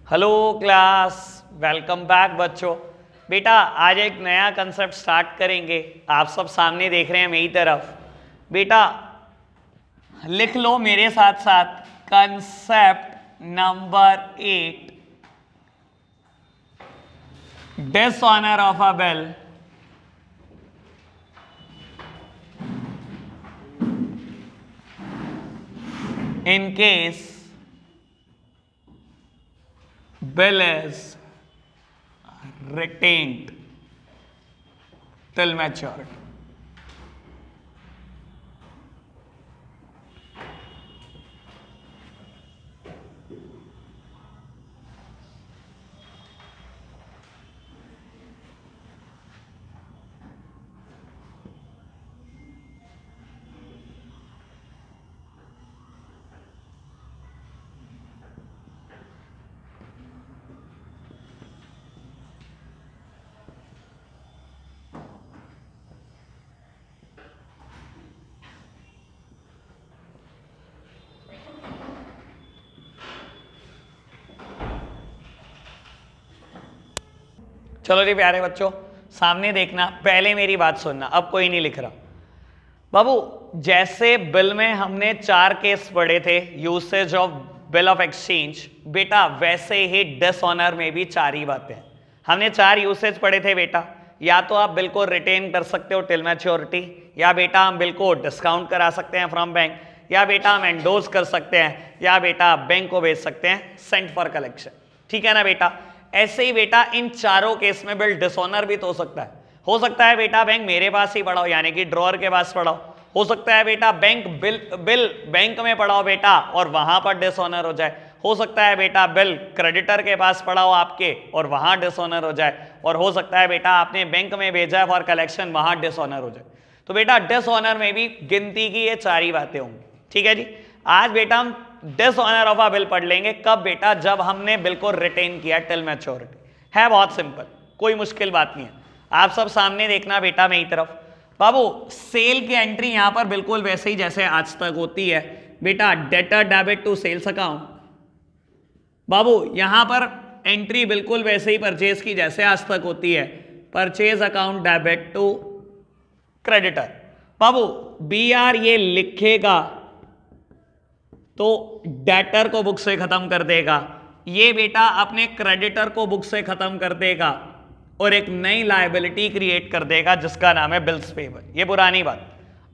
Hello class, welcome back बच्चों। बेटा आज एक नया कंसेप्ट स्टार्ट करेंगे। आप सब सामने देख रहे हैं मेरी तरफ। बेटा लिख लो मेरे साथ साथ concept number 8, dishonour of a bill in case bill is retained till maturity। चलो जी प्यारे बच्चों, सामने देखना, पहले मेरी बात सुनना, अब कोई नहीं लिख रहा। बाबू जैसे बिल में हमने 4 केस पढ़े थे usage of bill of exchange, बेटा वैसे ही डिसऑनर में भी 4 ही बातें हैं। हमने 4 यूसेज पढ़े थे बेटा। या तो आप बिल को रिटेन कर सकते हो टिल मैच्योरिटी, या बेटा हम बिल को डिस्काउंट करा सकते हैं फ्रॉम बैंक, या बेटा हम एंडोज कर सकते हैं, या बेटा बैंक को भेज सकते हैं सेंट फॉर कलेक्शन। ठीक है ना बेटा। ऐसे ही बेटा इन चारों केस में बिल डिसऑनर भी तो हो सकता है बेटा बैंक मेरे पास ही पड़ा हो, यानी कि ड्रॉअर के पास पड़ा हो सकता है बेटा बैंक बिल बैंक में पड़ा हो बेटा और वहां पर डिसऑनर हो जाए। हो सकता है बेटा बिल क्रेडिटर के पास पड़ा हो आपके और वहां डिसऑनर हो जाए, और हो सकता है बेटा आपने बैंक में भेजा है फॉर कलेक्शन, वहां डिसऑनर हो जाए। तो बेटा डिसऑनर में भी गिनती की ये 4 ही बातें होंगी। ठीक है जी। आज बेटा हम डिसऑनर ऑफ अ बिल पढ़ लेंगे। कब बेटा? जब हमने बिल को रिटेन किया टिल मैच्योरिटी। है बहुत सिंपल, कोई मुश्किल बात नहीं है। आप सब सामने देखना बेटा मेरी तरफ। बाबू सेल की एंट्री यहां पर बिल्कुल वैसे ही जैसे आज तक होती है बेटा, debtor debit to sales account. बाबू यहां पर एंट्री बिल्कुल वैसे ही परचेज की जैसे आज तक होती है, purchase account debit to creditor. बाबू बी आर ये लिखेगा तो डेटर को बुक से खत्म कर देगा, ये बेटा अपने क्रेडिटर को बुक से खत्म कर देगा और एक नई लायबिलिटी क्रिएट कर देगा जिसका नाम है बिल्स पेबल। ये पुरानी बात।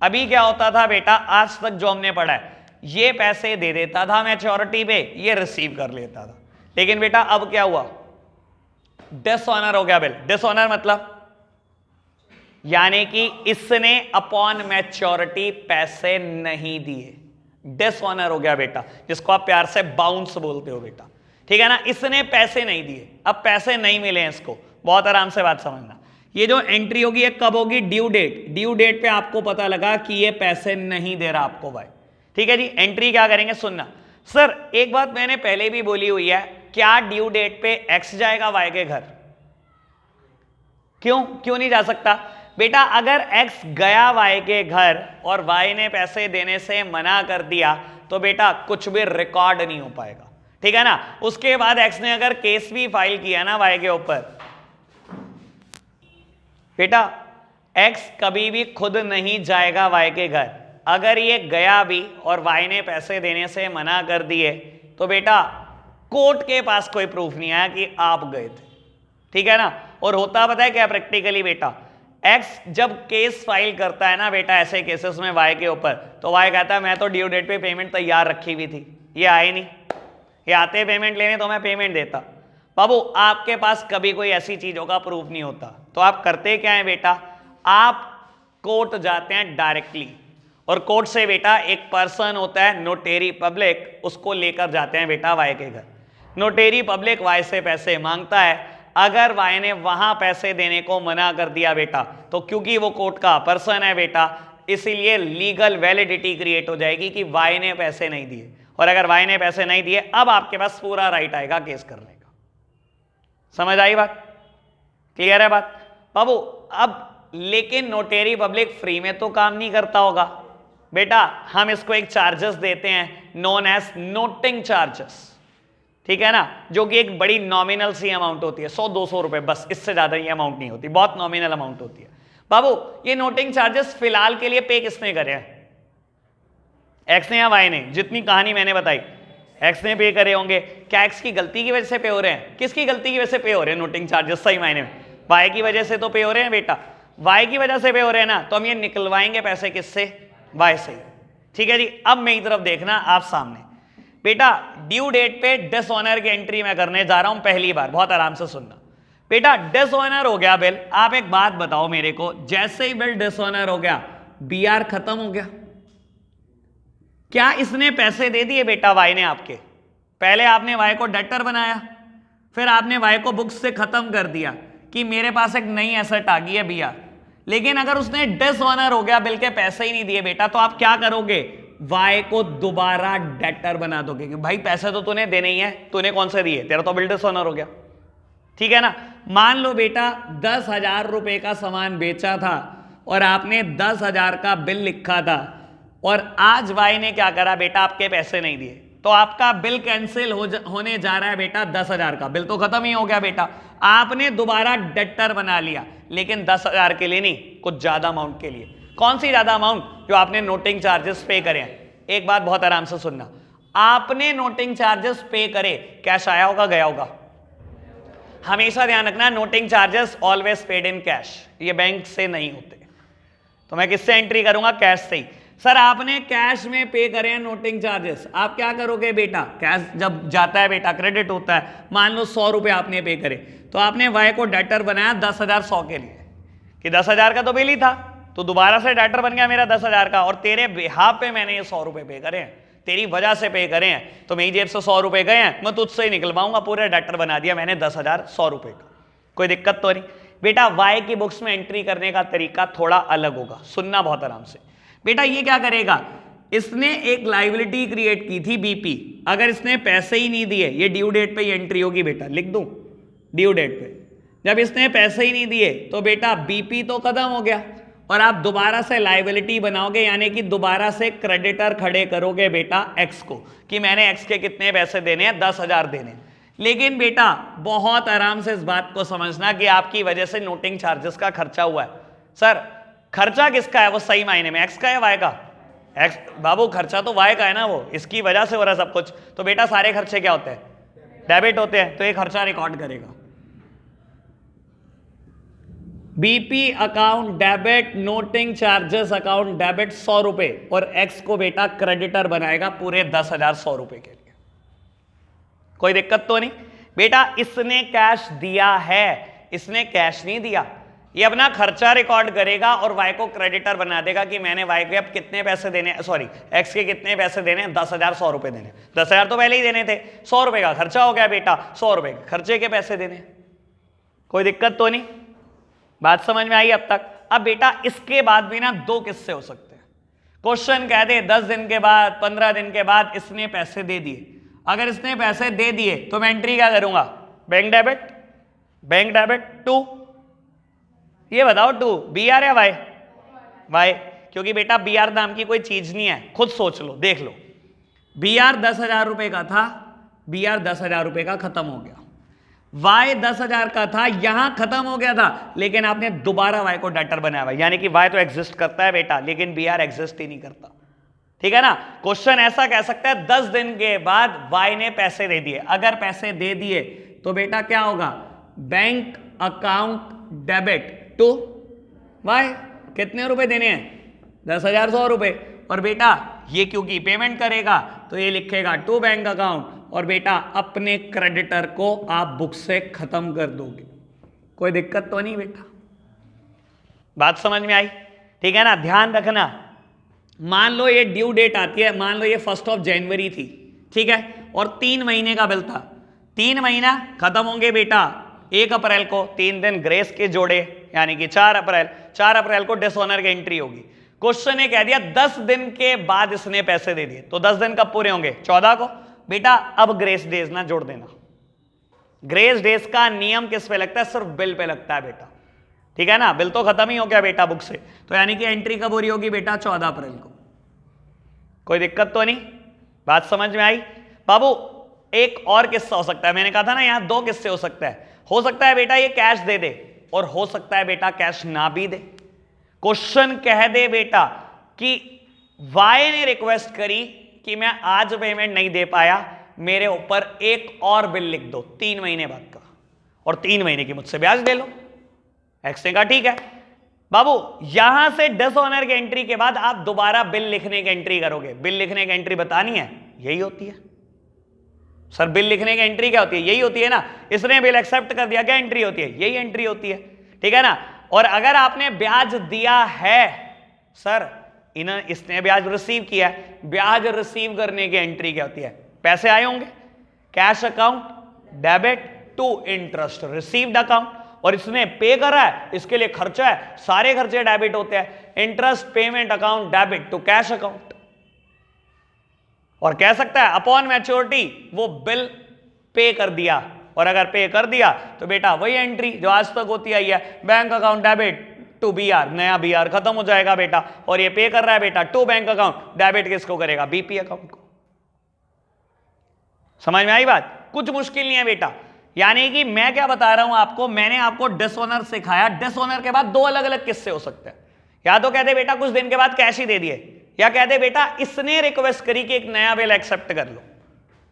अभी क्या होता था बेटा, आज तक जो हमने पढ़ा है, ये पैसे दे देता था मैच्योरिटी पे, ये रिसीव कर लेता था। लेकिन बेटा अब क्या हुआ? डिसऑनर हो गया बिल। डिसऑनर मतलब यानी कि इसने अपॉन मैच्योरिटी पैसे नहीं दिए, डिसऑनर हो गया बेटा, जिसको आप प्यार से बाउंस बोलते हो बेटा। ठीक है ना। इसने पैसे नहीं दिए, अब पैसे नहीं मिले हैं इसको। बहुत आराम से बात समझना। ये जो एंट्री होगी ये कब होगी? Due date. ड्यू डेट पे आपको पता लगा कि ये पैसे नहीं दे रहा आपको भाई। ठीक है जी। एंट्री क्या करेंगे सुनना। सर एक बात मैंने पहले भी बोली हुई है, क्या ड्यू डेट पे एक्स जाएगा वाई के घर? क्यों नहीं जा सकता बेटा? अगर एक्स गया वाई के घर और वाई ने पैसे देने से मना कर दिया तो बेटा कुछ भी रिकॉर्ड नहीं हो पाएगा। ठीक है ना। उसके बाद एक्स ने अगर केस भी फाइल किया ना वाई के ऊपर, बेटा एक्स कभी भी खुद नहीं जाएगा वाई के घर। अगर ये गया भी और वाई ने पैसे देने से मना कर दिए तो बेटा कोर्ट के पास कोई प्रूफ नहीं आया कि आप गए थे। ठीक है ना। और होता पता है क्या प्रैक्टिकली बेटा, एक्स जब केस फाइल करता है ना बेटा ऐसे केसेस में वाई के ऊपर, तो वाई कहता है मैं तो ड्यू डेट पे पेमेंट तैयार रखी हुई थी, ये आए नहीं, ये आते पेमेंट लेने तो मैं पेमेंट देता। बाबू आपके पास कभी कोई ऐसी चीजों का प्रूफ नहीं होता, तो आप करते क्या है बेटा, आप कोर्ट जाते हैं डायरेक्टली, और कोर्ट से बेटा एक पर्सन होता है नोटेरी पब्लिक, उसको लेकर जाते हैं बेटा वाई के घर। नोटेरी पब्लिक वाई से पैसे मांगता है। अगर वाई ने वहां पैसे देने को मना कर दिया बेटा, तो क्योंकि वो कोर्ट का पर्सन है बेटा, इसीलिए लीगल वैलिडिटी क्रिएट हो जाएगी कि वाई ने पैसे नहीं दिए। और अगर वाई ने पैसे नहीं दिए, अब आपके पास पूरा राइट आएगा केस करने का। समझ आई बात? क्लियर है बात? बाबू अब लेकिन नोटेरी पब्लिक फ्री में तो काम नहीं करता होगा बेटा, हम इसको एक चार्जेस देते हैं नोन एज नोटिंग चार्जेस। ठीक है ना, जो कि एक बड़ी नॉमिनल सी अमाउंट होती है, 100-200 रुपए बस, इससे ज्यादा ये अमाउंट नहीं होती, बहुत नॉमिनल अमाउंट होती है। बाबू ये नोटिंग चार्जेस फिलहाल के लिए पे किसने करे हैं? एक्स ने या वाई ने? जितनी कहानी मैंने बताई एक्स ने पे करे होंगे। क्या एक्स की गलती की वजह से पे हो रहे हैं? किसकी गलती की वजह से पे हो रहे हैं नोटिंग चार्जेस? सही मायने में वाई की वजह से तो पे हो रहे हैं बेटा, वाई की वजह से पे हो रहे हैं ना, तो हम ये निकलवाएंगे पैसे किससे? वाई से। ठीक है जी, अब मेरी तरफ देखना आप सामने बेटा, ड्यू डेट पे डिसऑनर की एंट्री मैं करने जा रहा हूं पहली बार, बहुत आराम से सुनना बेटा। डिसऑनर हो गया बिल, आप एक बात बताओ मेरे को, जैसे ही बिल डिसऑनर हो गया बीआर खत्म हो गया, क्या इसने पैसे दे दिए बेटा वाई ने आपके? पहले आपने वाई को डेटर बनाया, फिर आपने वाई को बुक्स से खत्म कर दिया कि मेरे पास एक नई एसेट आ गई है बीआर, लेकिन अगर उसने डिसऑनर हो गया, बिल के पैसे ही नहीं दिए बेटा, तो आप क्या करोगे? वाई को दोबारा डेटर बना दोगे कि भाई पैसे तो तूने देने ही है, तूने कौन से दिए, तेरा तो बिल डिसऑनर हो गया। ठीक है ना, मान लो बेटा 10,000 रुपए का सामान बेचा था और आपने 10,000 का बिल लिखा था, और आज वाई ने क्या करा बेटा, आपके पैसे नहीं दिए, तो आपका बिल कैंसिल होने जा रहा है बेटा 10,000 का, बिल तो खत्म ही हो गया बेटा। आपने दोबारा डेटर बना लिया, लेकिन 10,000 के लिए नहीं, कुछ ज्यादा अमाउंट के लिए। कौन सी ज्यादा अमाउंट? जो आपने नोटिंग चार्जेस पे करे हैं। एक बात बहुत आराम से सुनना, आपने नोटिंग चार्जेस पे करे, कैश आया होगा गया होगा? हमेशा ध्यान रखना, noting charges always paid in cash, ये बैंक से नहीं होते। तो मैं किससे एंट्री करूंगा? कैश से ही। सर आपने कैश में पे करे हैं नोटिंग चार्जेस, आप क्या करोगे बेटा? कैश जब जाता है बेटा, क्रेडिट होता है, मान लो 100 रुपए आपने पे करे, तो आपने वाई को डेटर बनाया 10,100 के लिए कि 10,000 का तो बिल ही था, तो दोबारा से डेटर बन गया मेरा 10,000 का, और तेरे बिहाफ पे मैंने ये 100 रुपए पे करे हैं, तेरी वजह से पे करे हैं, तो मेरी जेब से 100 रुपए गए हैं, मैं तुझसे ही निकलवाऊंगा, पूरे डेटर बना दिया मैंने 10,100 रुपए का। कोई दिक्कत तो नहीं बेटा। वाई की बुक्स में एंट्री करने का तरीका थोड़ा अलग होगा, सुनना बहुत आराम से बेटा। ये क्या करेगा, इसने एक लायबिलिटी क्रिएट की थी बीपी, अगर इसने पैसे ही नहीं दिए, ये ड्यू डेट पे एंट्री होगी बेटा, लिख दूं ड्यू डेट पे, जब इसने पैसे ही नहीं दिए तो बेटा बीपी तो खत्म हो गया, और आप दोबारा से लायबिलिटी बनाओगे, यानी कि दोबारा से क्रेडिटर खड़े करोगे बेटा एक्स को, कि मैंने एक्स के कितने पैसे देने हैं? 10,000 देने। लेकिन बेटा बहुत आराम से इस बात को समझना कि आपकी वजह से नोटिंग चार्जेस का खर्चा हुआ है। सर खर्चा किसका है? वो सही मायने में एक्स का है वाई का? एक्स बाबू, खर्चा तो वाई का है ना, वो इसकी वजह से हो रहा है सब कुछ। तो बेटा सारे खर्चे क्या होते हैं? डेबिट होते हैं, तो ये खर्चा रिकॉर्ड करेगा। BP account debit, noting charges account debit 100 रुपए, और एक्स को बेटा क्रेडिटर बनाएगा पूरे 10,100 रुपए के लिए। कोई दिक्कत तो नहीं बेटा। इसने कैश दिया है, इसने कैश नहीं दिया, ये अपना खर्चा रिकॉर्ड करेगा और वाई को क्रेडिटर बना देगा कि मैंने वाई को अब कितने पैसे देने, सॉरी एक्स के कितने पैसे देने? 10,100 रुपए देने। 10,000 तो पहले ही देने थे, 100 रुपए का खर्चा हो गया बेटा, 100 रुपए खर्चे के पैसे देने। कोई दिक्कत तो नहीं, बात समझ में आई अब तक? अब बेटा इसके बाद भी ना दो किस्से हो सकते हैं। क्वेश्चन कह दे 10 दिन के बाद, 15 दिन के बाद इसने पैसे दे दिए। अगर इसने पैसे दे दिए तो मैं एंट्री क्या करूंगा? Bank debit, bank debit to, ये बताओ टू बी आर या वाई? वाई, क्योंकि बेटा बी आर नाम की कोई चीज नहीं है, खुद सोच लो, देख लो। बी आर 10,000 रुपए का था, बी आर 10,000 रुपए का खत्म हो गया। वाई 10,000 का था, यहां खत्म हो गया था, लेकिन आपने दोबारा वाई को डेटर बनाया हुआ, यानी कि वाई तो एग्जिस्ट करता है बेटा, लेकिन बी आर एग्जिस्ट ही नहीं करता। ठीक है ना? क्वेश्चन ऐसा कह सकता है 10 दिन के बाद वाई ने पैसे दे दिए। अगर पैसे दे दिए तो बेटा क्या होगा? Bank account debit to Y. कितने रुपए देने हैं? 10,100 रुपए। और बेटा ये क्योंकि पेमेंट करेगा तो ये लिखेगा टू बैंक अकाउंट, और बेटा अपने क्रेडिटर को आप बुक से खत्म कर दोगे। कोई दिक्कत तो नहीं बेटा? बात समझ में आई? ठीक है ना? ध्यान रखना, मान लो ये ड्यू डेट आती है, मान लो ये 1 जनवरी थी, ठीक है, और 3 महीने का बिल था। 3 महीना खत्म होंगे बेटा 1 अप्रैल को, 3 दिन ग्रेस के जोड़े, यानी कि 4 अप्रैल। 4 अप्रैल को डिसऑनर की एंट्री होगी। क्वेश्चन ने कह दिया 10 दिन के बाद इसने पैसे दे दिए, तो 10 दिन कब पूरे होंगे? 14 को। बेटा अब ग्रेस डेज ना जोड़ देना। ग्रेस डेज का नियम किस पे लगता है? सिर्फ बिल पे लगता है बेटा। ठीक है ना? बिल तो खत्म ही हो गया बेटा बुक से, तो यानी कि एंट्री कब हो रही होगी बेटा? 14 अप्रैल को। कोई दिक्कत तो नहीं? बात समझ में आई बाबू? एक और किस्सा हो सकता है, मैंने कहा था ना यहां दो किस्से हो सकता है बेटा ये कैश दे दे और हो सकता है बेटा कैश ना भी दे। क्वेश्चन कह दे बेटा कि वाई ने रिक्वेस्ट करी कि मैं आज पेमेंट नहीं दे पाया, मेरे ऊपर एक और बिल लिख दो 3 महीने बाद का और 3 महीने की मुझसे ब्याज ले लो। एक्स ने कहा ठीक है। बाबू यहां से डिसऑनर की एंट्री के बाद आप दोबारा बिल लिखने की एंट्री करोगे। बिल लिखने की एंट्री बतानी है, यही होती है सर। बिल लिखने की एंट्री क्या होती है? यही होती है ना। इसने बिल एक्सेप्ट कर दिया, क्या एंट्री होती है? यही एंट्री होती है, ठीक है ना। और अगर आपने ब्याज दिया है सर, इसने ब्याज रिसीव किया है, ब्याज रिसीव करने की एंट्री क्या होती है? पैसे आए होंगे, cash account debit to interest received account, और इसने पे करा है, इसके लिए खर्चा है, सारे खर्चे डेबिट होते हैं। Interest payment account debit to cash account. और कह सकता है अपॉन मैच्योरिटी वो बिल पे कर दिया, और अगर पे कर दिया तो बेटा वही एंट्री जो आज तक होती आई है, bank account debit to BR, नया बीआर खत्म हो जाएगा बेटा, और ये पे कर रहा है बेटा टू बैंक अकाउंट, डेबिट किसको करेगा? बीपी अकाउंट को। समझ में आई बात? कुछ मुश्किल नहीं है बेटा। यानी कि मैं क्या बता रहा हूं आपको, मैंने आपको डिसऑनर सिखाया, डिसऑनर के बाद 2 अलग अलग किस्से हो सकते हैं। या तो कहते बेटा कुछ दिन के बाद कैश ही दे दिए, या कहते बेटा इसने रिक्वेस्ट करी कि एक नया बिल एक्सेप्ट कर लो,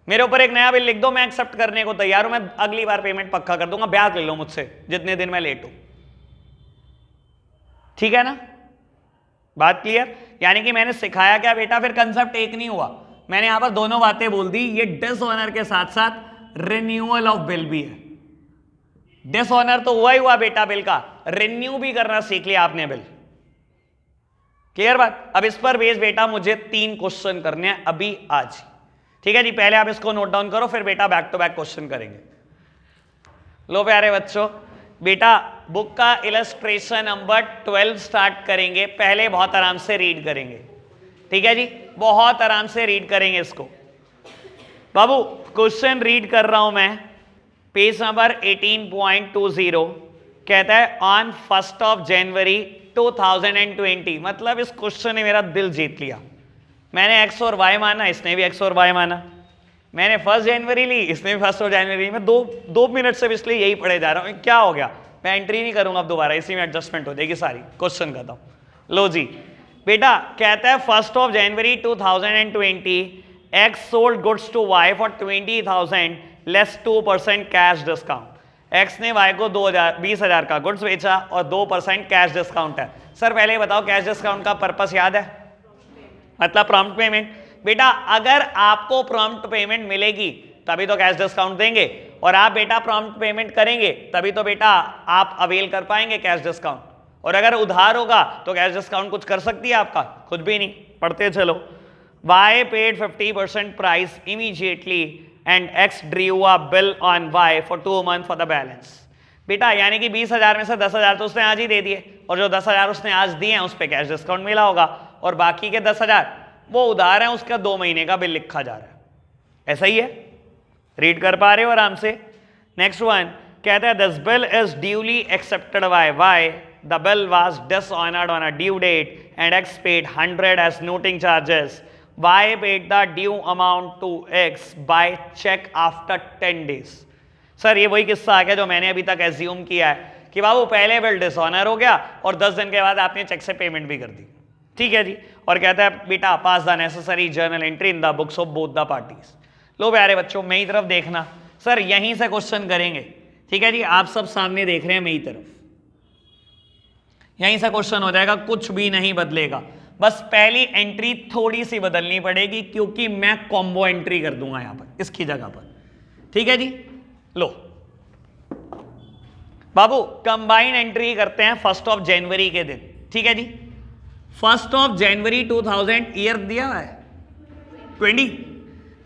मेरे ऊपर एक नया बिल लिख दो, मैं एक्सेप्ट करने को तैयार हूं, मैं अगली बार पेमेंट पक्का कर दूंगा, ब्याज ले लो मुझसे जितने दिन मैं लेट हूं। ठीक है ना, बात क्लियर? यानी कि मैंने सिखाया क्या बेटा, फिर कंसेप्ट एक नहीं हुआ, मैंने यहां पर दोनों बातें बोल दी। ये डिसऑनर के साथ साथ रिन्यूअल ऑफ बिल भी है। डिसऑनर तो हुआ ही हुआ बेटा बिल का, रिन्यू भी करना सीख लिया आपने बिल। क्लियर बात? अब इस पर बेस बेटा मुझे 3 क्वेश्चन करने हैं अभी आज। ठीक है जी, पहले आप इसको नोट डाउन करो, फिर बेटा बैक टू बैक क्वेश्चन करेंगे। लो प्यारे बच्चों, बेटा बुक का इलस्ट्रेशन नंबर 12 स्टार्ट करेंगे। पहले बहुत आराम से रीड करेंगे, ठीक है जी, बहुत आराम से रीड करेंगे इसको। बाबू क्वेश्चन रीड कर रहा हूं मैं, पेज नंबर 18.20 कहता है ऑन 1 जनवरी 2020। मतलब इस क्वेश्चन ने मेरा दिल जीत लिया। मैंने एक्स और वाई माना, इसने भी एक्स और वाई माना। मैंने 1 जनवरी ली, इसने भी 1 जनवरी। मैं दो मिनट से इसलिए यही पढ़े जा रहा हूं। क्या हो गया, मैं एंट्री नहीं करूंगा अब दोबारा, इसी में एडजस्टमेंट हो जाएगी सारी। क्वेश्चन करता हूं, लो जी बेटा, कहता है 1 जनवरी 2020 X sold goods to Y for 20,000 less 2% cash discount. X ने Y को 20,000 का गुड्स बेचा और 2% कैश डिस्काउंट है। सर पहले बताओ कैश डिस्काउंट का पर्पस याद है? मतलब प्रॉम्प्ट पेमेंट। बेटा अगर आपको प्रॉम्प्ट पेमेंट मिलेगी तभी तो कैश डिस्काउंट देंगे, और आप बेटा प्रॉम्प्ट पेमेंट करेंगे तभी तो बेटा आप अवेल कर पाएंगे कैश डिस्काउंट। और अगर उधार होगा तो कैश डिस्काउंट कुछ कर सकती है आपका? कुछ भी नहीं। पढ़ते चलो। Y paid 50% price immediately and X drew a bill on Y for 2 months for the balance। बेटा यानी कि 20,000 में से 10,000 तो उसने आज ही दे दिए, और जो 10,000 उसने आज दिए हैं उस पर कैश डिस्काउंट मिला होगा, और बाकी के 10,000 वो उधार है, उसका 2 महीने का बिल लिखा जा रहा है। ऐसा ही है, रीड कर पा रहे हो आराम से? नेक्स्ट वन कहता है this bill is duly accepted by Y, the bill was dishonoured on a due date and X paid 100 as noting charges. Y paid the due amount to X by check after 10 days। Sir ये वही किस्सा आ गया जो मैंने अभी तक assume किया है कि बाबू पहले बिल डिसऑनर हो गया और 10 दिन के बाद आपने चेक से पेमेंट भी कर दी। ठीक है जी, और कहता है बेटा pass the necessary journal entry in the books of both the parties. लो प्यारे बच्चों मेरी तरफ देखना, सर यहीं से क्वेश्चन करेंगे। ठीक है जी, आप सब सामने देख रहे हैं मेरी तरफ, यहीं से क्वेश्चन हो जाएगा, कुछ भी नहीं बदलेगा। बस पहली एंट्री थोड़ी सी बदलनी पड़ेगी क्योंकि मैं कॉम्बो एंट्री कर दूंगा यहां पर इसकी जगह पर। ठीक है जी, लो बाबू कंबाइन एंट्री करते हैं 1 जनवरी के दिन। ठीक है जी, 1 जनवरी 2000, ईयर दिया है 20।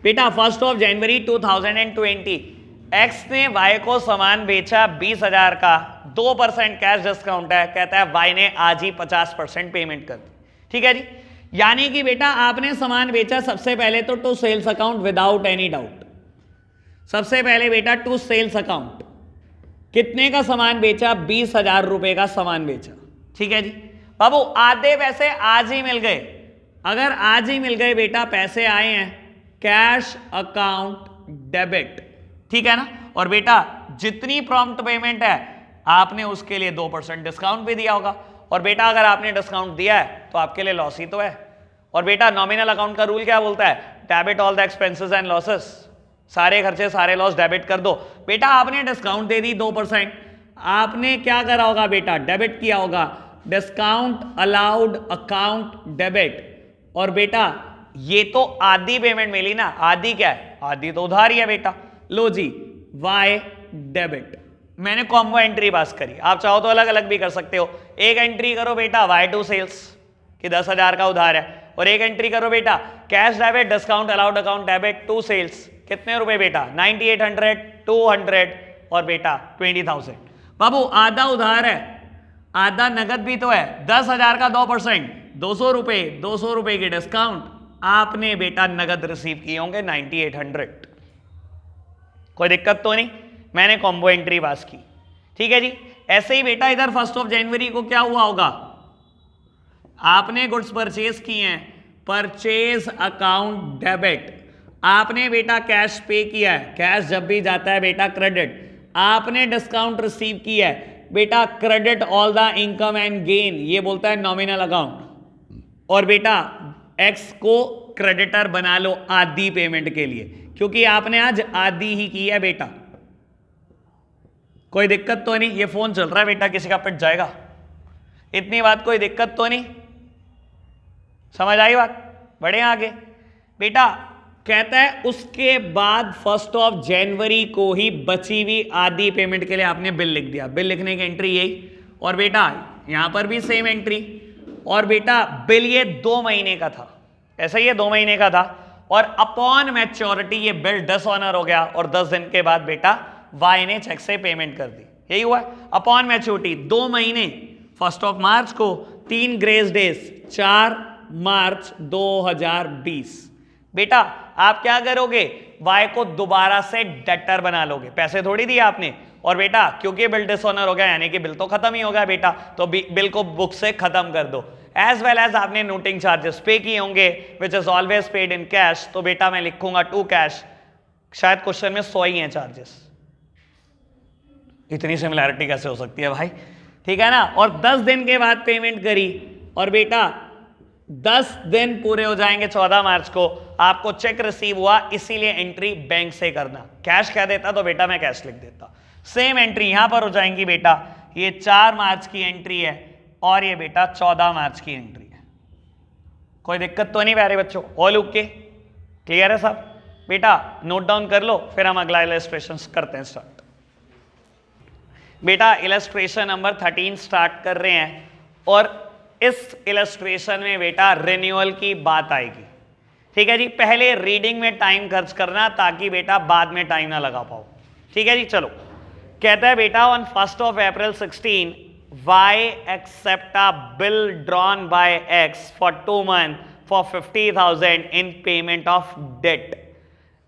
बेटा 1 जनवरी 2020 X ने Y को सामान बेचा 20,000 का, 2% कैश डिस्काउंट है। कहता है Y ने आज ही 50% पेमेंट कर दी। ठीक है जी, यानी कि बेटा आपने सामान बेचा सबसे पहले तो to sales account without any doubt. सबसे पहले बेटा टू सेल्स अकाउंट कितने का सामान बेचा? 20,000 रुपए का सामान बेचा। ठीक है जी बाबू, आधे पैसे आज ही मिल गए। अगर आज ही मिल गए बेटा, पैसे आए हैं, कैश अकाउंट डेबिट, ठीक है ना। और बेटा जितनी प्रॉम्प्ट पेमेंट है आपने उसके लिए 2% डिस्काउंट भी दिया होगा, और बेटा अगर आपने डिस्काउंट दिया है तो आपके लिए लॉस ही तो है। और बेटा नॉमिनल अकाउंट का रूल क्या बोलता है, debit all the expenses and losses, सारे खर्चे सारे लॉस डेबिट कर दो। बेटा आपने डिस्काउंट दे दी 2%, आपने क्या करा होगा बेटा, डेबिट किया होगा, डिस्काउंट अलाउड अकाउंट डेबिट। और बेटा ये तो आधी पेमेंट मिली ना, आधी क्या है, आधी तो उधार ही है बेटा। लो जी वाई डेबिट, मैंने कॉम्बो एंट्री पास करी, आप चाहो तो अलग अलग भी कर सकते हो। एक एंट्री करो बेटा वाई टू सेल्स कि 10,000 का उधार है, और एक एंट्री करो बेटा cash debit discount allowed account debit to sales, कितने रुपए बेटा 9800, 200 और बेटा 20,000। बाबू आधा उधार है आधा नगद भी तो है, 10,000 का 2%, 200 रुपए, 200 रुपए की डिस्काउंट, आपने बेटा नगद रिसीव किए होंगे 9800। कोई दिक्कत तो नहीं, मैंने कॉम्बो एंट्री पास की, ठीक है जी। ऐसे ही बेटा इधर 1 जनवरी को क्या हुआ होगा, आपने गुड्स परचेज किए हैं, परचेज अकाउंट डेबिट, आपने बेटा कैश पे किया है, कैश जब भी जाता है बेटा क्रेडिट, आपने डिस्काउंट रिसीव किया है बेटा credit all the income and gain, ये बोलता है नॉमिनल अकाउंट। और बेटा एक्स को क्रेडिटर बना लो आधी पेमेंट के लिए, क्योंकि आपने आज आधी ही की है बेटा। कोई दिक्कत तो नहीं, ये फोन चल रहा है बेटा, किसी का पिट जाएगा, इतनी बात, कोई दिक्कत तो नहीं, समझ आई बात। बढ़े आगे बेटा, कहता है उसके बाद 1 जनवरी को ही बची हुई आधी पेमेंट के लिए आपने बिल लिख दिया, बिल लिखने की एंट्री यही। और बेटा यहां पर भी सेम एंट्री, और बेटा बिल ये 2 महीने का था, ऐसा ही ये 2 महीने का था, और अपॉन मैच्योरिटी ये बिल डिसऑनर हो गया, और 10 दिन के बाद बेटा वाई ने चेक से पेमेंट कर दी, यही हुआ अपॉन मैच्योरिटी 2 महीने, 1 मार्च को, 3 ग्रेस डेज 4 मार्च 2020। बेटा आप क्या करोगे, वाई को दोबारा से डेटर बना लोगे, पैसे थोड़ी दिए आपने, और बेटा क्योंकि बिल डिसऑनर हो गया यानी कि बिल तो खत्म ही हो गया बेटा, तो बिल को बुक से खत्म कर दो। एज वेल एज आपने नोटिंग चार्जेस पे किए होंगे which is always paid in cash, तो बेटा मैं लिखूंगा टू कैश, शायद क्वेश्चन में 100 ही है चार्जेस, इतनी सिमिलैरिटी कैसे हो सकती है भाई, ठीक है ना। और 10 दिन के बाद पेमेंट करी, और बेटा 10 दिन पूरे हो जाएंगे 14 मार्च को, आपको चेक रिसीव हुआ, इसीलिए एंट्री बैंक से करना, कैश कह देता तो बेटा मैं कैश लिख देता। सेम एंट्री यहां पर हो जाएंगी बेटा, ये 4 मार्च की एंट्री है और ये बेटा 14 मार्च की एंट्री है। कोई दिक्कत तो नहीं प्यारे बच्चों, ऑल ओके, क्लियर है सब। बेटा नोट डाउन कर लो, फिर हम अगला इलस्ट्रेशन करते हैं स्टार्ट। बेटा इलस्ट्रेशन नंबर 13 स्टार्ट कर रहे हैं, और इस इलस्ट्रेशन में बेटा रिन्यूअल की बात आएगी, ठीक है जी। पहले रीडिंग में टाइम खर्च करना ताकि बेटा बाद में टाइम ना लगा पाओ, ठीक है जी। चलो कहता है बेटा on 1 April 16 Y accept a bill drawn by X for 2 months for 50,000 in payment of debt.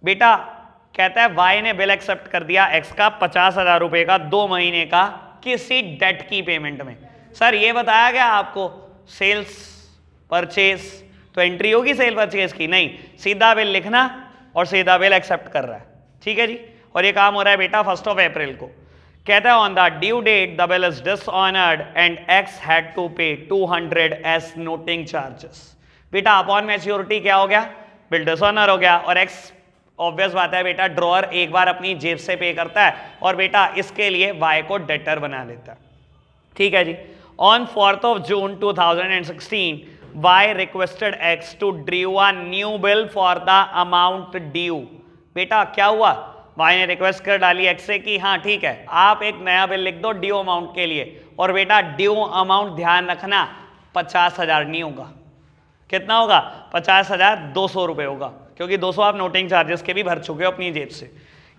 बेटा कहता है वाई ने बिल एक्सेप्ट कर दिया एक्स का 50,000 रुपए का 2 महीने का किसी डेट की पेमेंट में। सर ये बताया गया आपको सेल्स परचेज, तो एंट्री होगी सेल परचेज की, नहीं, सीधा बिल लिखना और सीधा बिल एक्सेप्ट कर रहा है, ठीक है जी। और ये काम हो रहा है बेटा 1 अप्रैल को। कहता है on the due date the bill is dishonoured and X had to pay 200 as noting charges. बेटा अपॉन मैच्योरिटी क्या हो गया, बिल डिसऑनर हो गया, और एक्स ऑब्वियस बात है बेटा ड्रॉअर एक बार अपनी जेब से पे करता है, और बेटा इसके लिए वाई को डेटर बना लेता है, ठीक है जी। On 4th June 2016, Y requested X to draw a new bill for the amount due। बेटा क्या हुआ, Y ने रिक्वेस्ट कर डाली X से कि हाँ ठीक है आप एक नया बिल लिख दो ड्यू अमाउंट के लिए, और बेटा ड्यू अमाउंट ध्यान रखना 50,000 नहीं होगा, कितना होगा 50,200 रुपए होगा, क्योंकि 200 आप नोटिंग चार्जेस के भी भर चुके हो अपनी जेब से।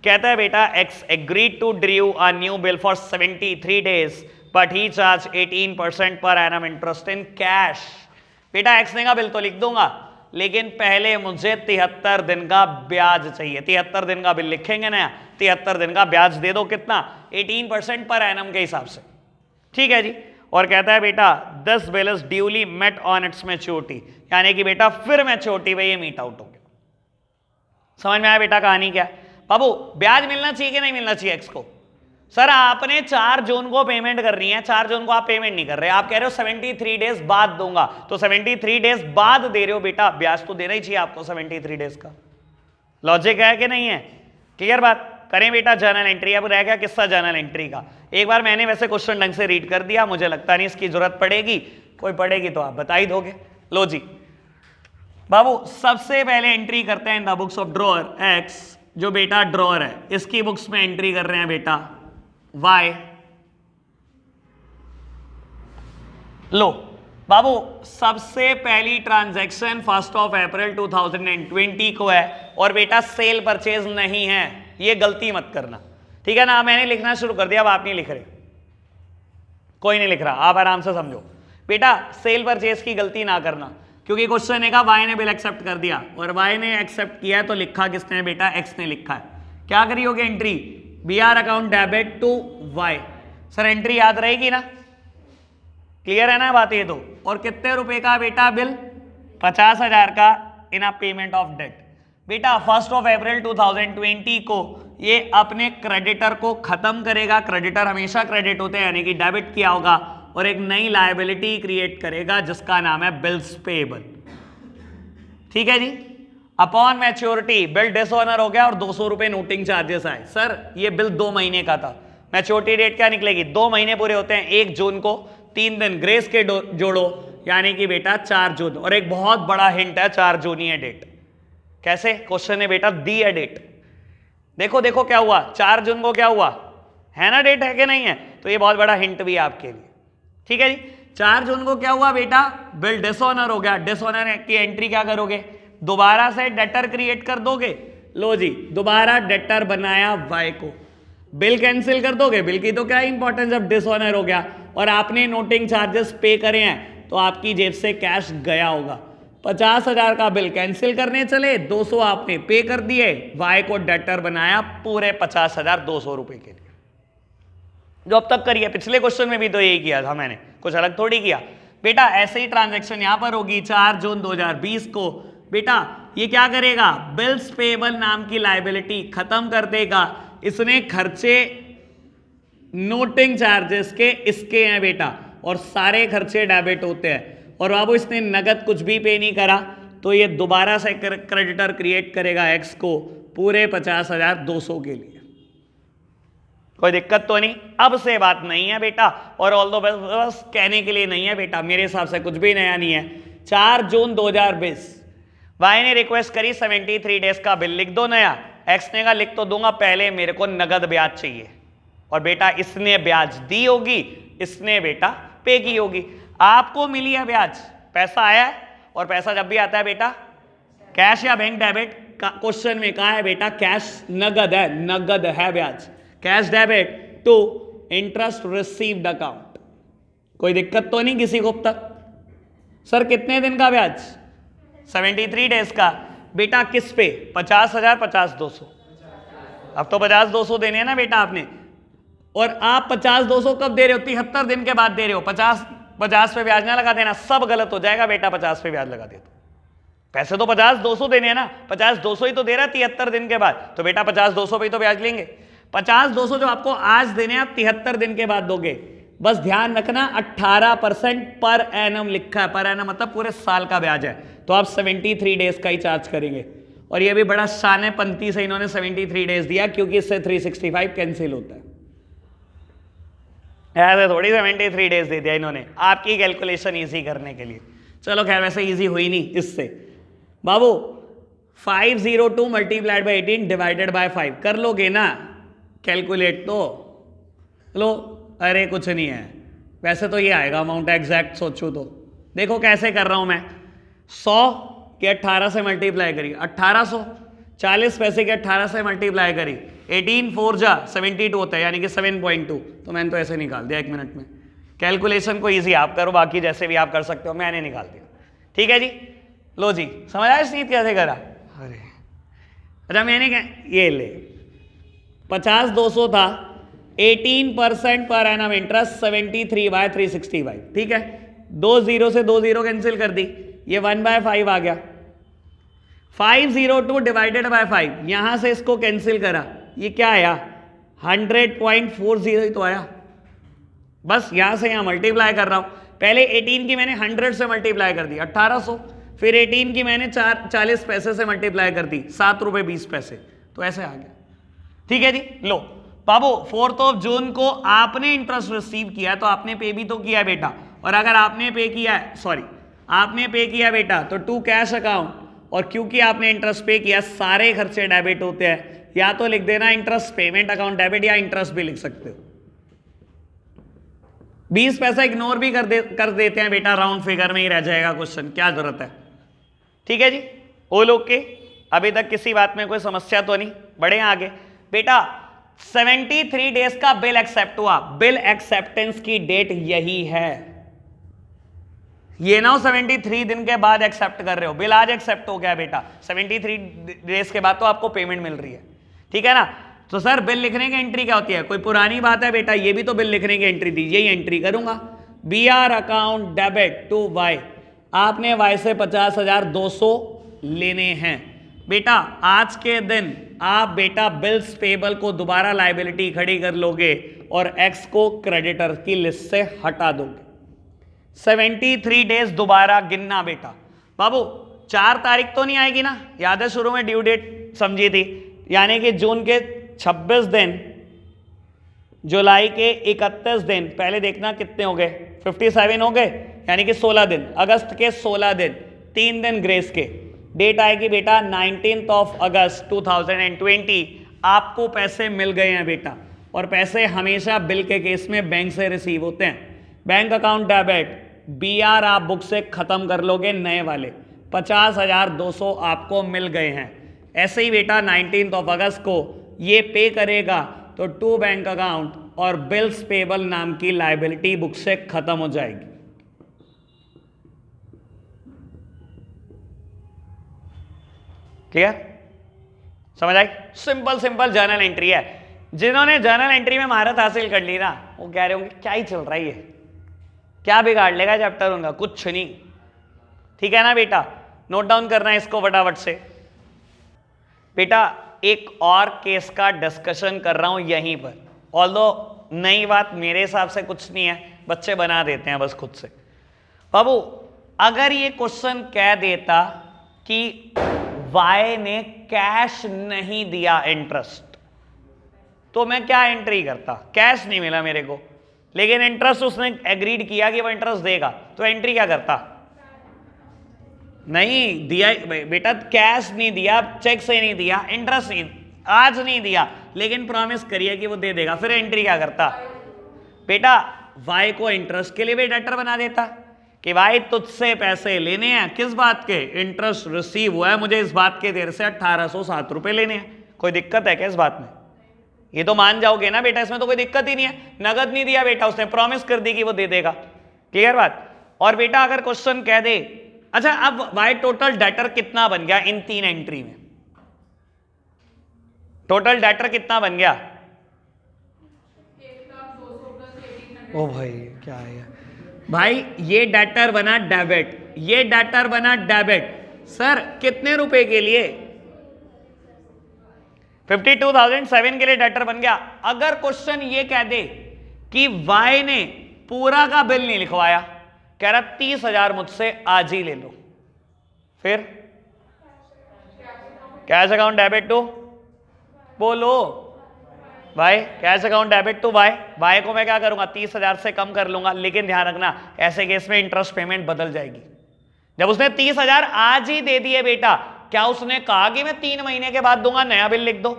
कहता है बेटा X agreed to draw a new bill for 73 days but he charged 18% per annum interest in cash। बेटा एक्स ने का बिल तो लिख दूंगा, लेकिन पहले मुझे 73 दिन का ब्याज चाहिए, 73 दिन का बिल लिखेंगे ना, 73 दिन का ब्याज दे दो, कितना 18% पर एनम के हिसाब से, ठीक है जी। और कहता है बेटा this bill is duly met on its maturity, यानी कि बेटा फिर मैच्योरिटी पे ये मीट आउट हो गया। समझ में आया बेटा कहानी क्या है। बाबू ब्याज मिलना चाहिए कि नहीं मिलना चाहिए एक्स को? सर आपने 4 जून को पेमेंट करनी है, 4 जून को आप पेमेंट नहीं कर रहे, आप कह रहे हो 73 डेज बाद दूंगा, तो 73 डेज बाद दे रहे हो बेटा, ब्याज तो देना ही चाहिए आपको 73 डेज का। लॉजिक है कि नहीं है? क्लियर बात? करें बेटा जर्नल एंट्री। अब रह गया किस्सा जर्नल एंट्री का। एक बार मैंने वैसे क्वेश्चन ढंग से रीड कर दिया, मुझे लगता नहीं इसकी जरूरत पड़ेगी, कोई पड़ेगी तो आप बता ही दोगे। लो जी बाबू, सबसे पहले एंट्री करते हैं इन the books of drawer x, जो बेटा ड्रॉअर है इसकी बुक्स में एंट्री कर रहे हैं बेटा वाई। लो बाबू, सबसे पहली ट्रांजैक्शन 1 अप्रैल 2020 को है और बेटा सेल परचेज नहीं है, ये गलती मत करना, ठीक है ना? मैंने लिखना शुरू कर दिया, अब आप नहीं लिख रहे, कोई नहीं लिख रहा, आप आराम से समझो बेटा। सेल परचेज की गलती ना करना, क्योंकि क्वेश्चन है का वाई ने बिल एक्सेप्ट कर दिया और वाई ने एक्सेप्ट किया है तो लिखा किसने बेटा? एक्स ने लिखा है। क्या करी होगी entry? B R account debit to Y. Sir entry याद रहेगी ना? क्लियर है ना बात ये तो? और कितने रुपए का बेटा बिल? 50,000 का इन अ पेमेंट ऑफ डेट। बेटा 1 अप्रैल 2020 को ये अपने क्रेडिटर को खत्म करेगा, क्रेडिटर हमेशा क्रेडिट होते हैं यानी कि डेबिट किया होगा, और एक नई लायबिलिटी क्रिएट करेगा जिसका नाम है बिल्स पेएबल। ठीक है जी। अपॉन मैच्योरिटी बिल डिसऑनर हो गया और 200 रुपए नोटिंग चार्जेस आए। सर ये बिल 2 महीने का था, मैच्योरिटी डेट क्या निकलेगी? 2 महीने पूरे होते हैं 1 जून को, 3 दिन ग्रेस के जोड़ो यानी कि बेटा 4 जून। और एक बहुत बड़ा हिंट है 4 जून ही है डेट। कैसे? क्वेश्चन ने बेटा दी है डेट। देखो देखो क्या हुआ, 4 जून को क्या हुआ है ना, डेट है कि नहीं है? तो ये बहुत बड़ा हिंट भी है आपके लिए। ठीक है जी। 4 जून को क्या हुआ बेटा? बिल डिसऑनर हो गया। डिसऑनर की एंट्री क्या करोगे? दोबारा से डेटर क्रिएट कर दोगे। लो जी, दोबारा डेटर बनाया वाई को, बिल कैंसिल कर दोगे। बिल की तो क्या इंपॉर्टेंस, जब डिसऑनर हो गया और आपने नोटिंग चार्जेस पे करे हैं तो आपकी जेब से कैश गया होगा। 50,000 का बिल कैंसिल करने चले, 200 आपने पे कर दिए, वाई को डेटर बनाया पूरे 50,200 रुपए के लिए, जो अब तक करिए। पिछले क्वेश्चन में भी तो यही किया था मैंने, कुछ अलग थोड़ी किया बेटा। ऐसे ही ट्रांजैक्शन यहां पर होगी 4 जून 2020 को। बेटा ये क्या करेगा? बिल्स पेएबल नाम की लायबिलिटी खत्म कर देगा। इसने खर्चे नोटिंग चार्जेस के इसके हैं बेटा, और सारे खर्चे डेबिट होते हैं। और बाबू इसने नगद कुछ भी पे नहीं करा, तो ये दोबारा से क्रेडिटर क्रिएट करेगा एक्स को पूरे 50,200 के लिए। कोई दिक्कत तो नहीं? अब से बात नहीं है बेटा, और ऑल दो बस कहने के लिए नहीं है बेटा, मेरे हिसाब से कुछ भी नया नहीं है। 4 जून 2020 वाई ने रिक्वेस्ट करी 73 डेज का बिल लिख दो नया। एक्स ने कहा लिख तो दूंगा, पहले मेरे को नगद ब्याज चाहिए। और बेटा इसने ब्याज दी होगी, इसने बेटा पे की होगी। आपको मिली है ब्याज, पैसा आया है, और पैसा जब भी आता है बेटा कैश या बैंक डेबिट, क्वेश्चन में कहा है बेटा कैश नगद है, नगद है ब्याज, cash debit to interest received account. कोई दिक्कत तो नहीं किसी को अब तक? सर कितने दिन का ब्याज? 73 डेज का। बेटा किस पे? 50,000 50,200। अब तो 50,200 देने हैं ना बेटा आपने, और आप 50,200 कब दे रहे हो? 73 दिन के बाद दे रहे हो। 50 पे ब्याज ना लगा देना, सब गलत हो जाएगा बेटा। 50 पे ब्याज लगा दे तो पैसे तो 50,200 देने हैं ना, 50,200 ही तो दे रहा है 73 दिन के बाद, तो बेटा 50,200 पे ही तो ब्याज लेंगे। 50,200 जो आपको आज देने हैं आप 73 दिन के बाद दोगे। बस ध्यान रखना 18% पर एनम लिखा है, पर एनम मतलब पूरे साल का ब्याज है, तो आप 73 डेज का ही चार्ज करेंगे। और ये भी बड़ा शान पंथी से इन्होंने 73 डेज दिया, क्योंकि इससे 365 कैंसिल होता है। ऐसे थोड़ी 73 डेज दे दिया इन्होंने आपकी कैलकुलेशन इजी करने के लिए। चलो खैर वैसे इजी हुई नहीं इससे। बाबू 502 मल्टीप्लाइड बाई 18 डिवाइडेड बाय 5 कर लोगे ना कैलकुलेट तो? लो अरे कुछ नहीं है, वैसे तो ये आएगा अमाउंट एग्जैक्ट सोचो तो। देखो कैसे कर रहा हूं मैं। 100 के 18 से मल्टीप्लाई करी 1800, 40 पैसे के 18 से मल्टीप्लाई करी 18 4 जा 72 होता है, यानी कि 7.2। तो मैंने तो ऐसे निकाल दिया 1 मिनट में। कैलकुलेशन को इजी आप करो, बाकी जैसे भी आप कर सकते हो, मैंने निकाल दिया। ठीक है जी। लो जी समझ आया सीट कैसे करा? अरे अच्छा मैंने क्या ये ले 50,200 था, 18% पर एनम इंटरेस्ट 73/365। ठीक है, 2 0 से 2 0 कैंसिल कर दी, ये 1/5 आ गया। 502 डिवाइडेड बाय 5, यहां से इसको कैंसिल करा, ये क्या आया 100.40 ही तो आया। बस यहां से यहां मल्टीप्लाई कर रहा हूं, पहले 18 की मैंने 100 से मल्टीप्लाई कर दी 1800, फिर 18 की मैंने 40 पैसे से मल्टीप्लाई कर दी 7 रुपए 20 पैसे, तो ऐसे आ गया। ठीक है जी। लो बाबू 4 जून को आपने इंटरेस्ट रिसीव किया तो आपने पे भी तो किया बेटा, और अगर आपने पे किया है, सॉरी आपने पे किया बेटा तो टू कैश अकाउंट, और क्योंकि आपने इंटरेस्ट पे किया सारे खर्चे डेबिट होते हैं, या तो लिख देना इंटरेस्ट पेमेंट अकाउंट डेबिट, या इंटरेस्ट भी लिख सकते हो। 20 पैसा इग्नोर भी कर देते हैं बेटा, राउंड फिगर में ही रह जाएगा क्वेश्चन, क्या जरूरत है। ठीक है जी, ऑल ओके। अभी तक किसी बात में कोई समस्या तो नहीं, बढ़े आगे बेटा। 73 डेज का बिल एक्सेप्ट हुआ, बिल एक्सेप्टेंस की डेट यही है, ये ना 73 दिन के बाद एक्सेप्ट कर रहे हो, बिल आज एक्सेप्ट हो गया बेटा, 73 डेज के बाद तो आपको पेमेंट मिल रही है। ठीक है ना। तो सर बिल लिखने की एंट्री क्या होती है, कोई पुरानी बात है बेटा, ये भी तो बिल लिखने की एंट्री थी, यही एंट्री करूंगा। BR account debit to Y, आपने वाई से 50,200 लेने हैं बेटा। आज के दिन आप बेटा बिल्स पेबल को दोबारा लायबिलिटी खड़ी कर लोगे और एक्स को क्रेडिटर की लिस्ट से हटा दोगे। 73 डेज दोबारा गिनना बेटा। बाबू 4 तारीख तो नहीं आएगी ना, याद है शुरू में ड्यू डेट समझी थी, यानी कि जून के 26 दिन, जुलाई के 31 दिन, पहले देखना कितने हो गए 57 हो गए, यानी कि 16 दिन, अगस्त के 16 दिन, 3 दिन ग्रेस के, डेट आएगी बेटा 19 अगस्त 2020। आपको पैसे मिल गए हैं बेटा, और पैसे हमेशा बिल के केस में बैंक से रिसीव होते हैं। बैंक अकाउंट डेबिट BR आप बुक से खत्म कर लोगे, नए वाले 50,200 आपको मिल गए हैं। ऐसे ही बेटा 19 अगस्त को ये पे करेगा तो टू बैंक अकाउंट और बिल्स पेबल नाम की लायबिलिटी बुक से खत्म हो जाएगी। क्लियर, समझ आई? सिंपल सिंपल जर्नल एंट्री है। जिन्होंने जर्नल एंट्री में महारत हासिल कर ली ना, वो कह रहे होंगे क्या ही चल रहा है, ये क्या बिगाड़ लेगा चैप्टर उनका, कुछ नहीं। ठीक है ना बेटा, नोट डाउन करना है इसको फटाफट से बेटा। एक और केस का डिस्कशन कर रहा हूं यहीं पर, ऑल्दो नई बात मेरे हिसाब से कुछ नहीं है, बच्चे बना देते हैं बस खुद से। बाबू अगर ये क्वेश्चन कह देता कि वाई ने कैश नहीं दिया इंटरेस्ट, तो मैं क्या एंट्री करता, कैश नहीं मिला मेरे को, लेकिन इंटरेस्ट उसने एग्रीड किया कि वो इंटरेस्ट देगा, तो एंट्री क्या करता, नहीं दिया बेटा, कैश नहीं दिया, चेक से नहीं दिया, इंटरेस्ट नहीं, आज नहीं दिया, लेकिन प्रॉमिस करिए कि वो दे देगा, फिर एंट्री क्या करता बेटा, वाई को इंटरेस्ट के लिए भी डेटर बना देता कि वाई तुझसे पैसे लेने हैं, किस बात के, इंटरेस्ट रिसीव हुआ है मुझे इस बात के देर से 1807 रुपए लेने हैं। कोई दिक्कत है क्या इस बात में? ये तो मान जाओगे ना बेटा, इसमें तो कोई दिक्कत ही नहीं है, नगद नहीं दिया बेटा, उसने प्रॉमिस कर दी कि वो दे देगा। क्लियर बात? और बेटा अगर क्वेश्चन कह दे, अच्छा अब वाई टोटल डेटर कितना बन गया इन 3 एंट्री में, टोटल डेटर कितना बन गया? ओ भाई क्या है भाई, ये डेटर बना डेबिट, ये डेटर बना डेबिट, सर कितने रुपए के लिए? 52,007 के लिए डेटर बन गया। अगर क्वेश्चन ये कह दे कि वाई ने पूरा का बिल नहीं लिखवाया, कह रहा 30,000 मुझसे आज ही ले लो, फिर कैश अकाउंट डेबिट टू, बोलो भाई, cash account debit to Y, Y को मैं क्या करूंगा 30,000 से कम कर लूंगा, लेकिन ध्यान रखना ऐसे केस में इंटरेस्ट पेमेंट बदल जाएगी। जब उसने 30,000 आज ही दे दिए बेटा, क्या उसने कहा कि मैं 3 महीने के बाद दूंगा, नया बिल लिख दो?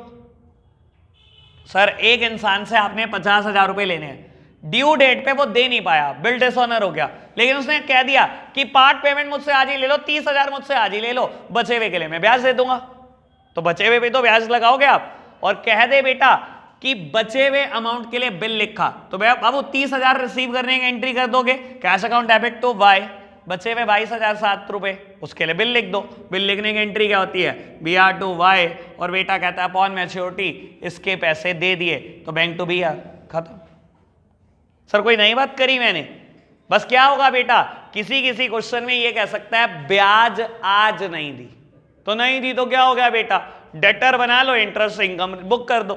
सर एक इंसान से आपने 50,000 रुपए लेने हैं, ड्यू डेट पे वो दे नहीं पाया, बिल डिसऑनर हो गया, लेकिन उसने कह दिया कि पार्ट पेमेंट मुझसे आज ही ले लो, 30,000 मुझसे आज ही ले लो, बचे हुए के लिए मैं ब्याज दे दूंगा। तो बचे हुए पे तो ब्याज लगाओगे आप, और कह दे बेटा कि बचे हुए अमाउंट के लिए बिल लिखा, तो बाबू 30,000 रिसीव करने की एंट्री कर दोगे, cash account debit to Y, बचे हुए 22,007 रुपए, उसके लिए बिल लिख दो। बिल लिखने की एंट्री क्या होती है, BR टू वाई, और बेटा कहता है अपॉन मैच्योरिटी इसके पैसे दे दिए, तो बैंक टू BR, खत्म। सर कोई नई बात करी मैंने? बस क्या होगा बेटा, किसी किसी क्वेश्चन में ये कह सकता है ब्याज आज नहीं दी, तो नहीं दी तो क्या हो गया बेटा, डेटर बना लो, इंटरेस्ट इनकम बुक कर दो।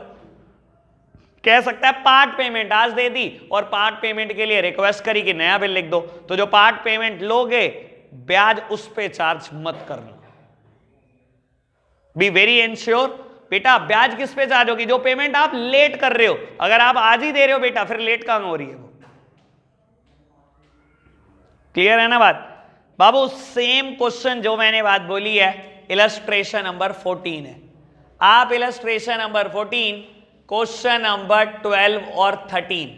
कह सकता है पार्ट पेमेंट आज दे दी और पार्ट पेमेंट के लिए रिक्वेस्ट करी कि नया बिल लिख दो, तो जो पार्ट पेमेंट लोगे ब्याज उस पे चार्ज मत करना। बी वेरी इंश्योर बेटा, ब्याज किस पे चार्ज होगी, जो पेमेंट आप लेट कर रहे हो। अगर आप आज ही दे रहे हो बेटा, फिर लेट कहां हो रही है वो। क्लियर है ना बात बाबू। सेम क्वेश्चन जो मैंने बात बोली है, इलस्ट्रेशन नंबर 14 है। आप इलस्ट्रेशन नंबर 14, क्वेश्चन नंबर 12 और 13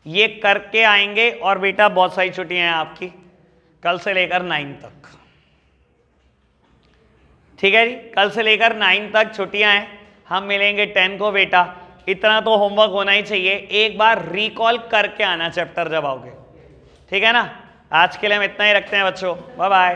ये करके आएंगे। और बेटा बहुत सारी छुट्टियां हैं आपकी, कल से लेकर 9 तक, ठीक है जी। कल से लेकर 9 तक छुट्टियां हैं, हम मिलेंगे 10 को बेटा। इतना तो होमवर्क होना ही चाहिए, एक बार रिकॉल करके आना चैप्टर जब आओगे, ठीक है ना। आज के लिए हम इतना ही रखते हैं बच्चों, बाय बाय।